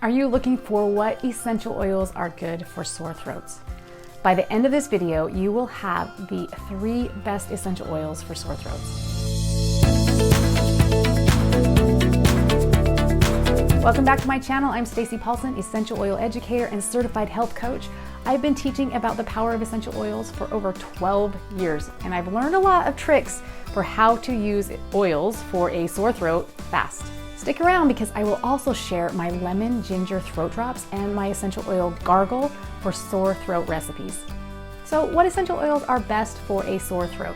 Are you looking for what essential oils are good for sore throats? By the end of this video, you will have the 3 best essential oils for sore throats. Welcome back to my channel. I'm Stacey Paulson, essential oil educator and certified health coach. I've been teaching about the power of essential oils for over 12 years, and I've learned a lot of tricks for how to use oils for a sore throat fast. Stick around because I will also share my lemon ginger throat drops and my essential oil Gargle for sore throat recipes. So what essential oils are best for a sore throat?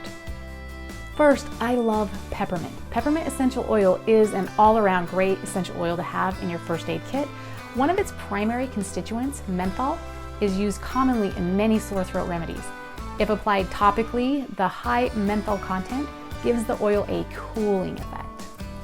First, I love peppermint. Peppermint essential oil is an all-around great essential oil to have in your first aid kit. One of its primary constituents, menthol, is used commonly in many sore throat remedies. If applied topically, the high menthol content gives the oil a cooling effect.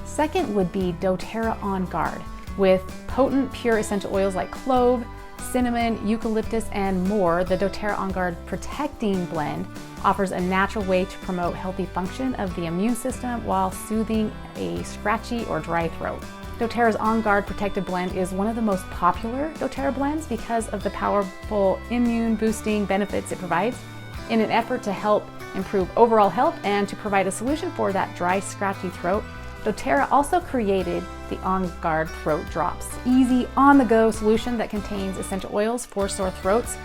Second would be doterra OnGuard. With potent pure essential oils like clove, cinnamon, eucalyptus, and more, the doterra OnGuard Protecting Blend offers a natural way to promote healthy function of the immune system while soothing a scratchy or dry throat. doterra's OnGuard Protective Blend is one of the most popular doterra blends because of the powerful immune boosting benefits it provides. In an effort to help improve overall health and to provide a solution for that dry, scratchy throat, doterra also created the OnGuard Throat Drops, easy on-the-go solution that contains essential oils for sore throats.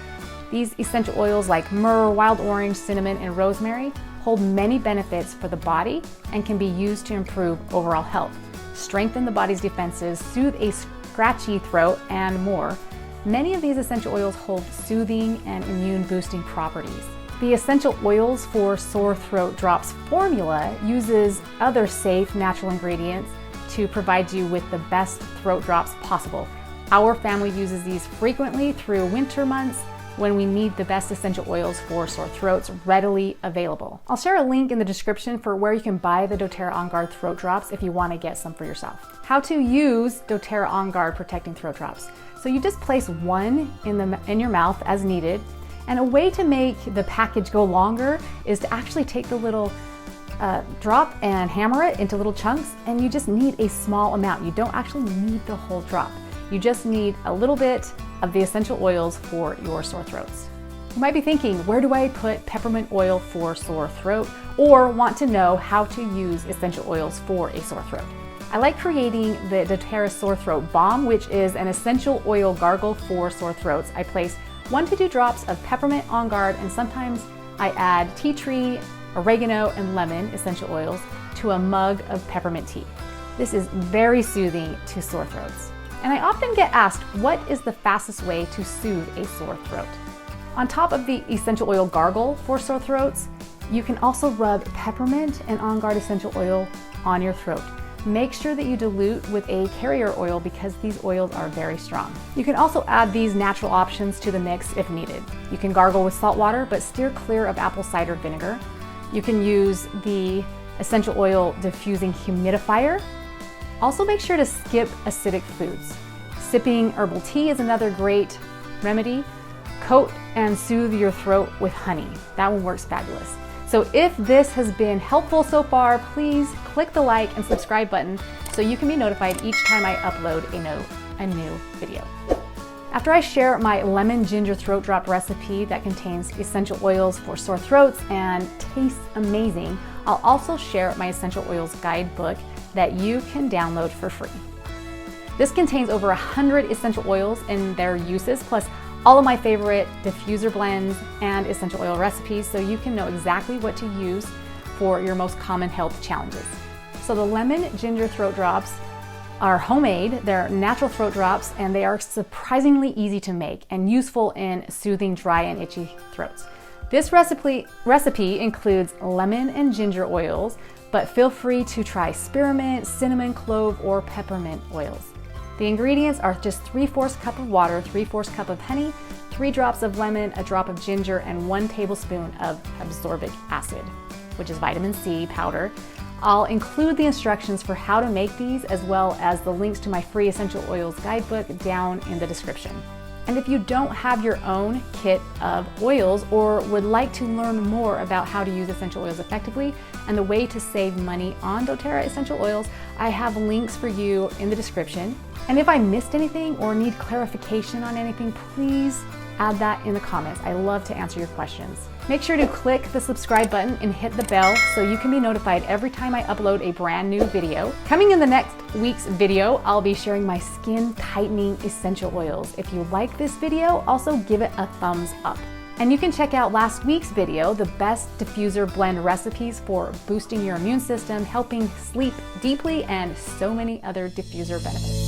These essential oils like myrrh, wild orange, cinnamon, and rosemary hold many benefits for the body and can be used to improve overall health, strengthen the body's defenses, soothe a scratchy throat, and more. Many of these essential oils hold soothing and immune-boosting properties. The Essential Oils for Sore Throat Drops formula uses other safe natural ingredients to provide you with the best throat drops possible. Our family uses these frequently through winter months when we need the best essential oils for sore throats readily available. I'll share a link in the description for where you can buy the doterra OnGuard Throat Drops if you want to get some for yourself. How to use doterra OnGuard Protecting Throat Drops. So you just place one in your mouth as needed. And a way to make the package go longer is to actually take the little drop and hammer it into little chunks, and you just need a small amount. You don't actually need the whole drop. You just need a little bit of the essential oils for your sore throats. You might be thinking, where do I put peppermint oil for sore throat? Or want to know how to use essential oils for a sore throat. I like creating the doterra Sore Throat Balm, which is an essential oil gargle for sore throats. I place 1 to 2 drops of peppermint OnGuard, and sometimes I add tea tree, oregano, and lemon essential oils to a mug of peppermint tea. This is very soothing to sore throats. And I often get asked, what is the fastest way to soothe a sore throat? On top of the essential oil gargle for sore throats, you can also rub peppermint and OnGuard essential oil on your throat. Make sure that you dilute with a carrier oil because these oils are very strong. You can also add these natural options to the mix if needed. You can gargle with salt water, but steer clear of apple cider vinegar. You can use the essential oil diffusing humidifier. Also make sure to skip acidic foods. Sipping herbal tea is another great remedy. Coat and soothe your throat with honey. That one works fabulous. So if this has been helpful so far, please click the like and subscribe button so you can be notified each time I upload a new video. After I share my lemon ginger throat drop recipe that contains essential oils for sore throats and tastes amazing, I'll also share my essential oils guidebook that you can download for free. This contains over 100 essential oils and their uses, plus all of my favorite diffuser blends and essential oil recipes, so you can know exactly what to use for your most common health challenges. So the lemon ginger throat drops are homemade, they're natural throat drops, and they are surprisingly easy to make and useful in soothing dry and itchy throats. This recipe includes lemon and ginger oils, but feel free to try spearmint, cinnamon, clove, or peppermint oils. The ingredients are just 3/4 cup of water, 3/4 cup of honey, 3 drops of lemon, a drop of ginger, and 1 tablespoon of ascorbic acid, which is vitamin C powder. I'll include the instructions for how to make these as well as the links to my free essential oils guidebook down in the description. And if you don't have your own kit of oils or would like to learn more about how to use essential oils effectively and the way to save money on doterra essential oils, I have links for you in the description. And if I missed anything or need clarification on anything, please add that in the comments. I love to answer your questions. Make sure to click the subscribe button and hit the bell so you can be notified every time I upload a brand new video. Coming in the next week's video, I'll be sharing my skin tightening essential oils. If you like this video, also give it a thumbs up. And you can check out last week's video, the best diffuser blend recipes for boosting your immune system, helping sleep deeply, and so many other diffuser benefits.